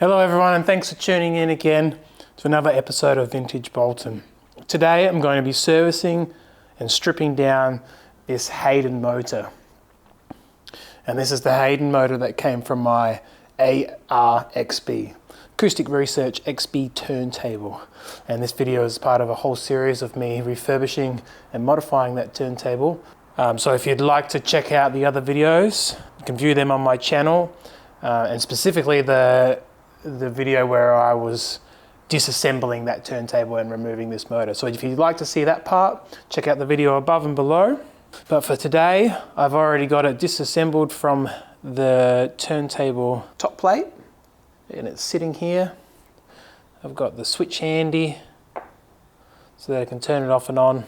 Hello everyone, and thanks for tuning in again to another episode of Vintage Bolton. Today I'm going to be servicing and stripping down this Haydon motor. And this is the Haydon motor that came from my ARXB, Acoustic Research XB Turntable. And this video is part of a whole series of me refurbishing and modifying that turntable. So if you'd like to check out the other videos, you can view them on my channel, and specifically the video where I was disassembling that turntable and removing this motor. So if you'd like to see that part, check out the video above and below. But for today, I've already got it disassembled from the turntable top plate, and it's sitting here. I've got the switch handy so that I can turn it off and on.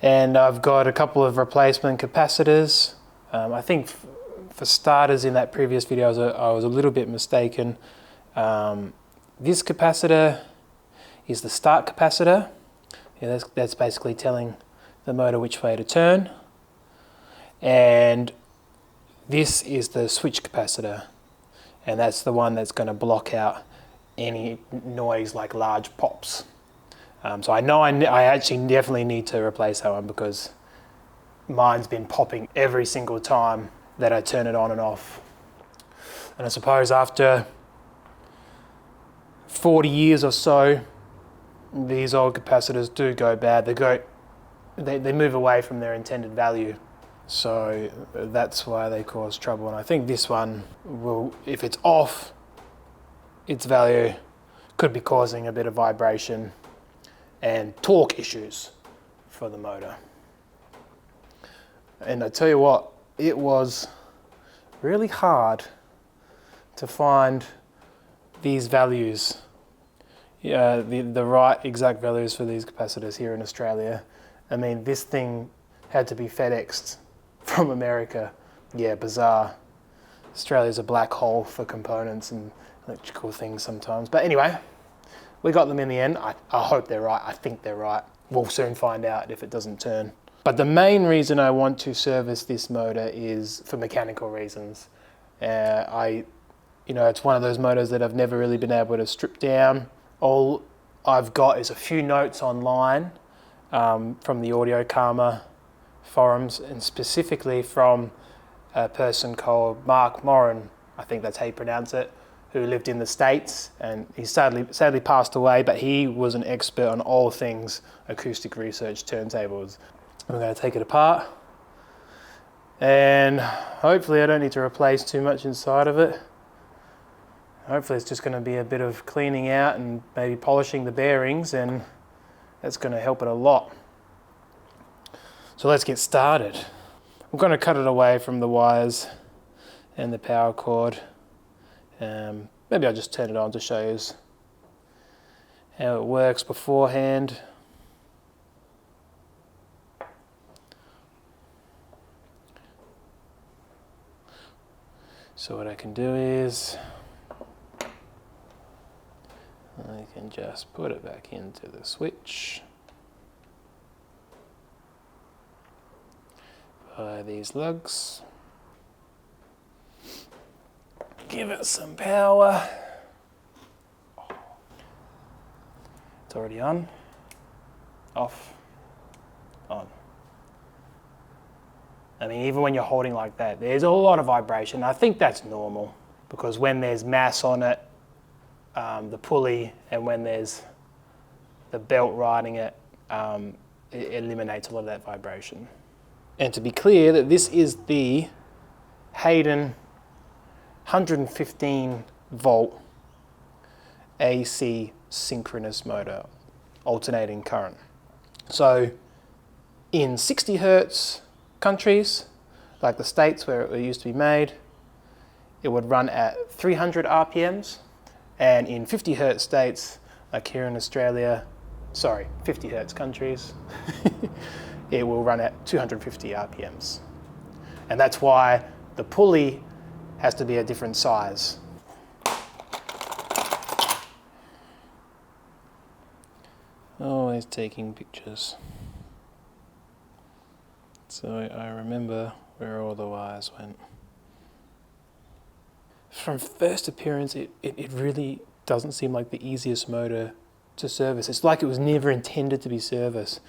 And I've got a couple of replacement capacitors. I think for starters, in that previous video, I was a little bit mistaken. This capacitor is the start capacitor. Yeah, that's basically telling the motor which way to turn. And this is the switch capacitor. And that's the one that's going to block out any noise like large pops. So I know I actually definitely need to replace that one because mine's been popping every single time that I turn it on and off. And I suppose after 40 years or so, these old capacitors do go bad. They move away from their intended value. So that's why they cause trouble. And I think this one will, if it's off, its value could be causing a bit of vibration and torque issues for the motor. And I tell you what, it was really hard to find these values, the right exact values for these capacitors here in Australia. I mean, this thing had to be FedExed from America. Yeah, bizarre. Australia's a black hole for components and electrical things sometimes. But anyway, we got them in the end. I hope they're right. I think they're right. We'll soon find out if it doesn't turn. But the main reason I want to service this motor is for mechanical reasons. It's one of those motors that I've never really been able to strip down. All I've got is a few notes online from the Audio Karma forums, and specifically from a person called Mark Moran, I think that's how you pronounce it, who lived in the States, and he sadly passed away, but he was an expert on all things acoustic research turntables. I'm going to take it apart, and hopefully I don't need to replace too much inside of it. Hopefully it's just going to be a bit of cleaning out and maybe polishing the bearings, and that's going to help it a lot. So let's get started. I'm going to cut it away from the wires and the power cord. Maybe I'll just turn it on to show you how it works beforehand. So what I can do is I can just put it back into the switch by these lugs. Give it some power. It's already on, off, on. I mean, even when you're holding like that, there's a lot of vibration. I think that's normal because when there's mass on it, the pulley, and when there's the belt riding it, it eliminates a lot of that vibration. And to be clear, that this is the Haydon 115 volt AC synchronous motor, alternating current. So in 60 hertz countries, like the States where it used to be made, it would run at 300 RPMs. And in 50 hertz states, like here in Australia, 50 hertz countries, it will run at 250 RPMs. And that's why the pulley has to be a different size. Always taking pictures. So I remember where all the wires went. from first appearance, it really doesn't seem like the easiest motor to service. It's like it was never intended to be serviced.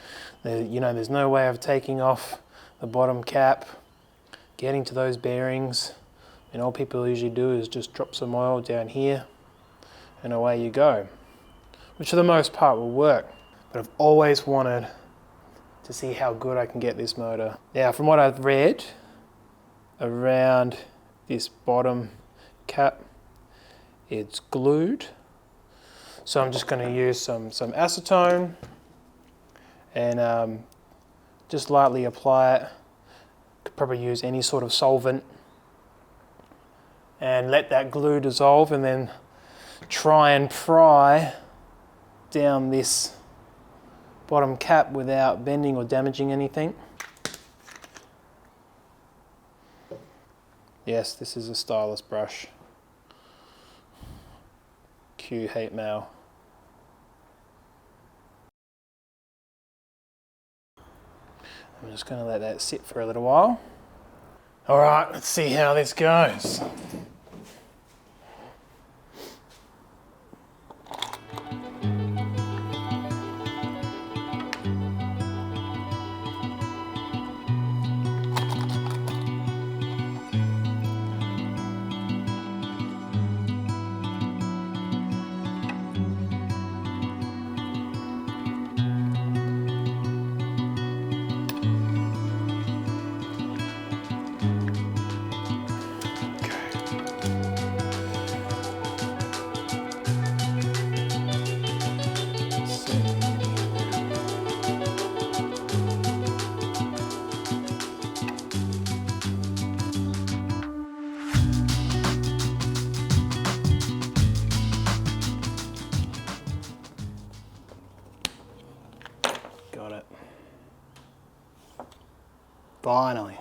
There's no way of taking off the bottom cap, getting to those bearings, and all people usually do is just drop some oil down here and away you go, which for the most part will work. But I've always wanted to see how good I can get this motor. Now, from what I've read around this bottom cap, it's glued. So I'm just going to use some acetone and just lightly apply it. Could probably use any sort of solvent and let that glue dissolve, and then try and pry down this bottom cap without bending or damaging anything. Yes, this is a stylus brush. Cue hate mail. I'm just going to let that sit for a little while. All right, let's see how this goes. Got it. Finally.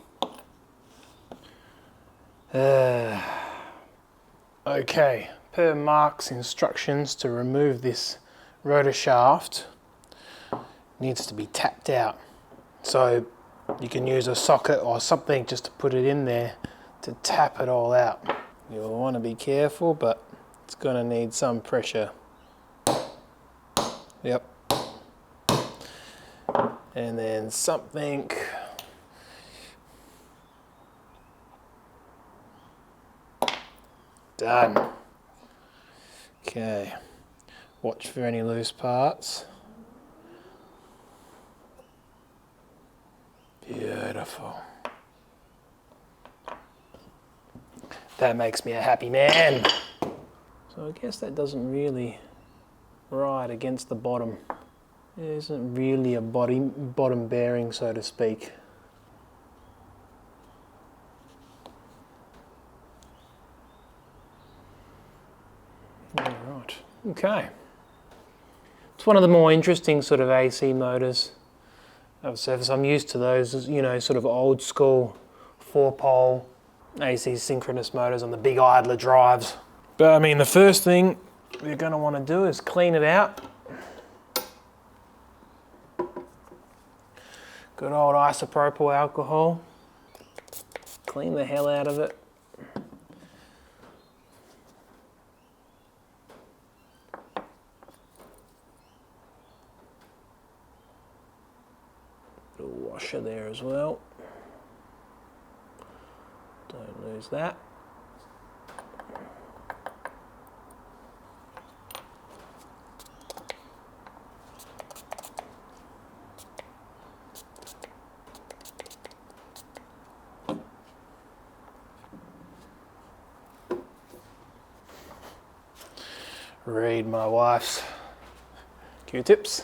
Okay, per Mark's instructions, to remove this rotor shaft needs to be tapped out. So you can use a socket or something just to put it in there to tap it all out. You'll want to be careful, but it's going to need some pressure. Yep. And then something. Done. Okay. Watch for any loose parts. Beautiful. That makes me a happy man. So I guess that doesn't really ride against the bottom. There isn't really a bottom bearing, so to speak. Alright, okay. It's one of the more interesting sort of AC motors I've serviced. I'm used to those, you know, sort of old school 4-pole AC synchronous motors on the big idler drives. But I mean, the first thing you're going to want to do is clean it out. Good old isopropyl alcohol. Clean the hell out of it. Little washer there as well. Don't lose that. Read my wife's Q-tips.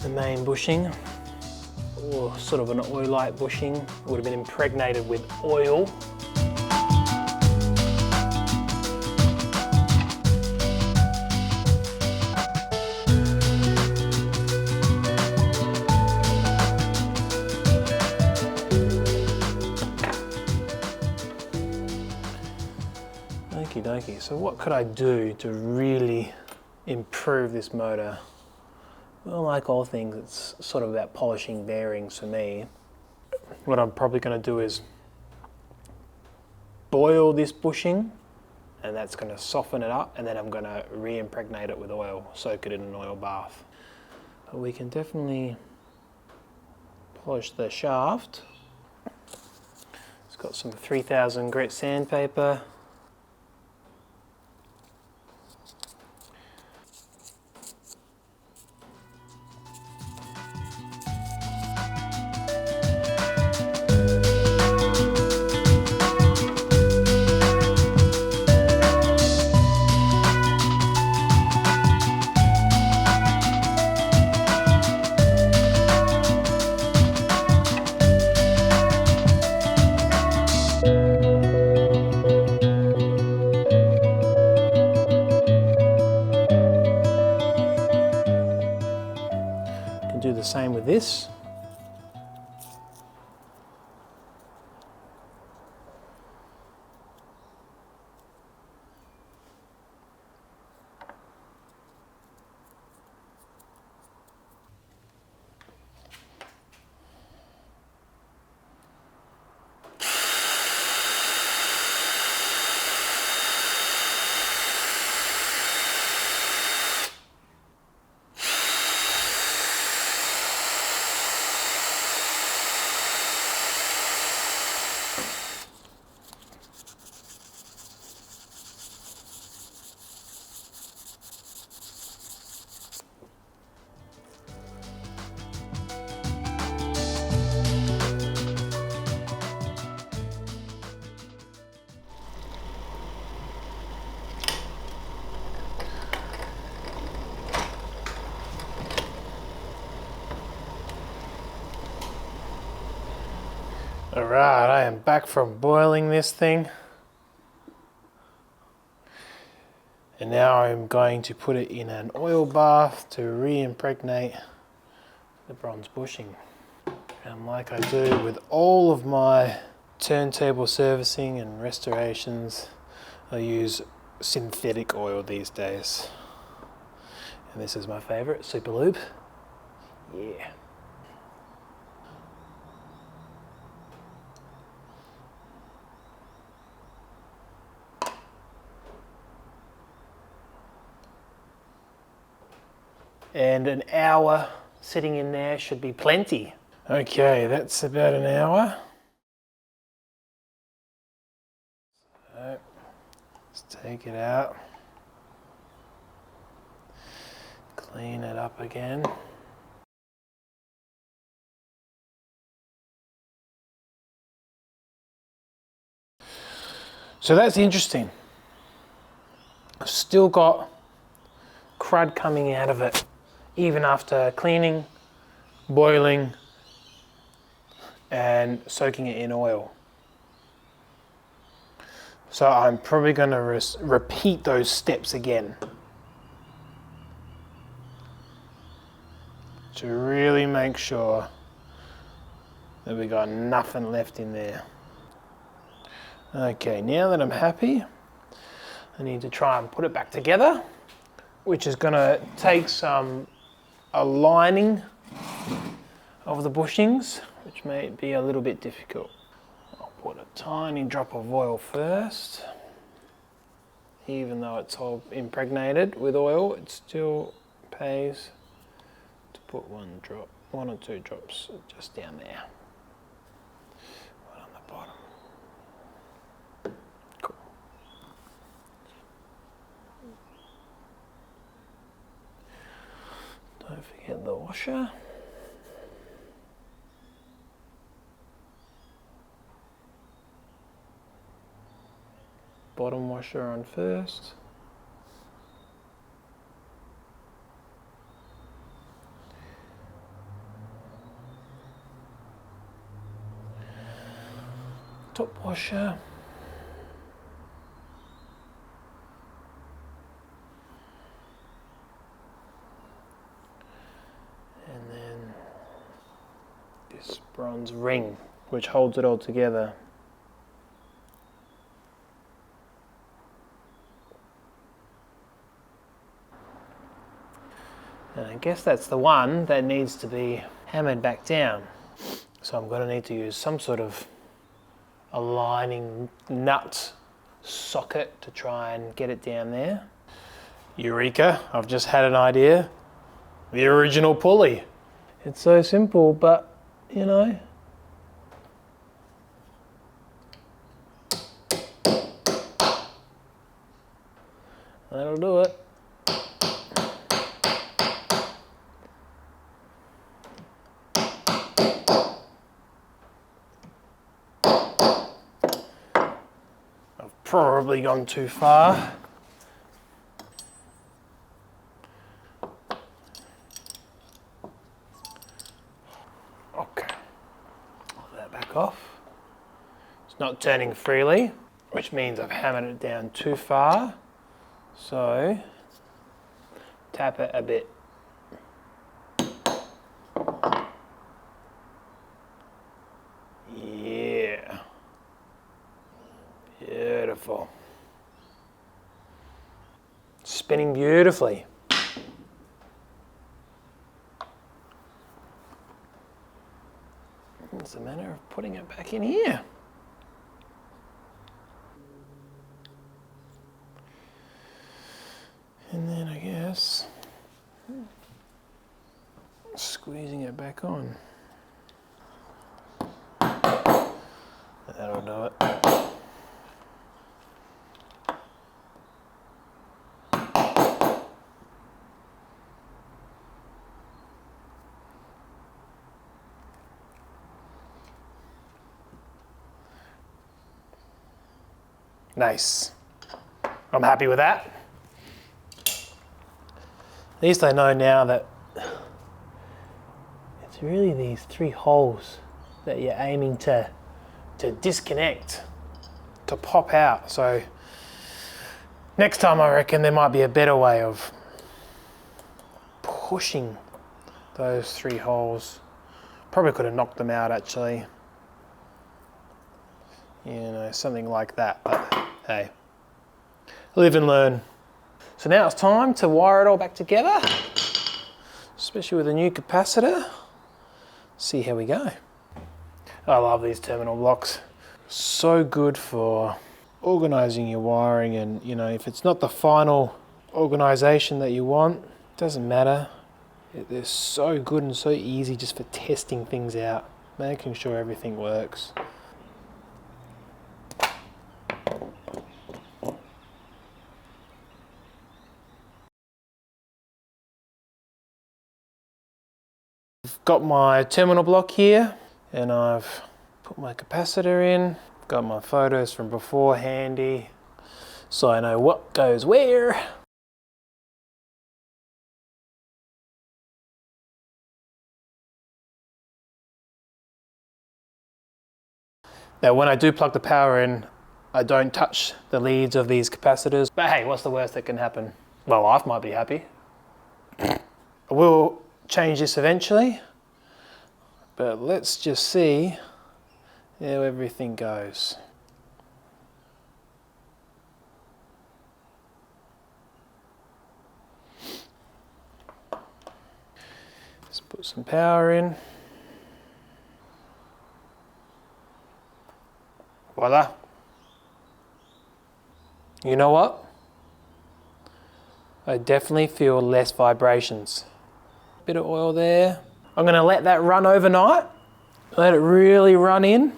the main bushing, or sort of an oil-like bushing. It would have been impregnated with oil. Okie dokie, so what could I do to really improve this motor? Well, like all things, it's sort of about polishing bearings for me. What I'm probably going to do is boil this bushing, and that's going to soften it up, and then I'm going to re-impregnate it with oil, soak it in an oil bath. But we can definitely polish the shaft. It's got some 3000 grit sandpaper. Do the same with this. Alright, I am back from boiling this thing. And now I'm going to put it in an oil bath to re-impregnate the bronze bushing. And like I do with all of my turntable servicing and restorations, I use synthetic oil these days. And this is my favourite, Super Lube. Yeah. And an hour sitting in there should be plenty. Okay, that's about an hour. So, let's take it out. Clean it up again. So that's interesting. I've still got crud coming out of it, even after cleaning, boiling, and soaking it in oil. So I'm probably going to repeat those steps again to really make sure that we got nothing left in there. Okay, now that I'm happy, I need to try and put it back together, which is going to take some aligning of the bushings, which may be a little bit difficult. I'll put a tiny drop of oil first. Even though it's all impregnated with oil, it still pays to put one or two drops just down there. Right on the bottom. Cool. Don't forget the washer. Bottom washer on first. top washer. And then this bronze ring, which holds it all together. And I guess that's the one that needs to be hammered back down. So I'm going to need to use some sort of aligning nut socket to try and get it down there. Eureka, I've just had an idea. The original pulley. It's so simple, but you know. That'll do it. I've probably gone too far. Okay, pull that back off. It's not turning freely, which means I've hammered it down too far. So, tap it a bit. Yeah. Beautiful. Spinning beautifully. It's a matter of putting it back in here. And then I guess squeezing it back on. That'll do it. Nice. I'm happy with that. At least I know now that it's really these three holes that you're aiming to disconnect, to pop out. So next time I reckon there might be a better way of pushing those three holes. Probably could have knocked them out actually. You know, something like that, but hey, live and learn. So now it's time to wire it all back together, especially with a new capacitor. See how we go. I love these terminal blocks. So good for organizing your wiring, and you know, if it's not the final organization that you want, it doesn't matter. They're so good and so easy just for testing things out, making sure everything works. I've got my terminal block here and I've put my capacitor in. Got my photos from before handy so I know what goes where. Now when I do plug the power in, I don't touch the leads of these capacitors. But hey, what's the worst that can happen? Well, life might be happy. I will change this eventually, but let's just see how everything goes. Let's put some power in. Voila. You know what? I definitely feel less vibrations. Bit of oil there. I'm going to let that run overnight. Let it really run in.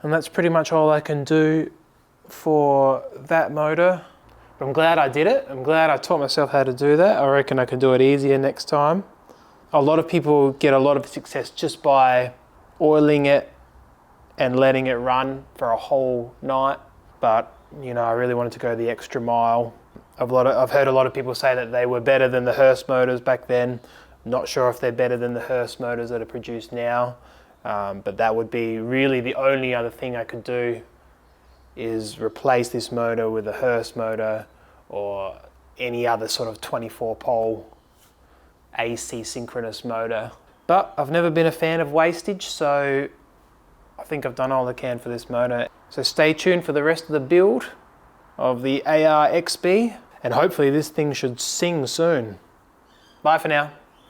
And that's pretty much all I can do for that motor. But I'm glad I did it. I'm glad I taught myself how to do that. I reckon I can do it easier next time. A lot of people get a lot of success just by oiling it and letting it run for a whole night. But you know, I really wanted to go the extra mile. I've heard a lot of people say that they were better than the Hurst motors back then. Not sure if they're better than the Hurst motors that are produced now. But that would be really the only other thing I could do, is replace this motor with a Hurst motor or any other sort of 24 pole AC synchronous motor. But I've never been a fan of wastage, so I think I've done all I can for this motor. So stay tuned for the rest of the build of the ARXB, and hopefully this thing should sing soon. Bye for now.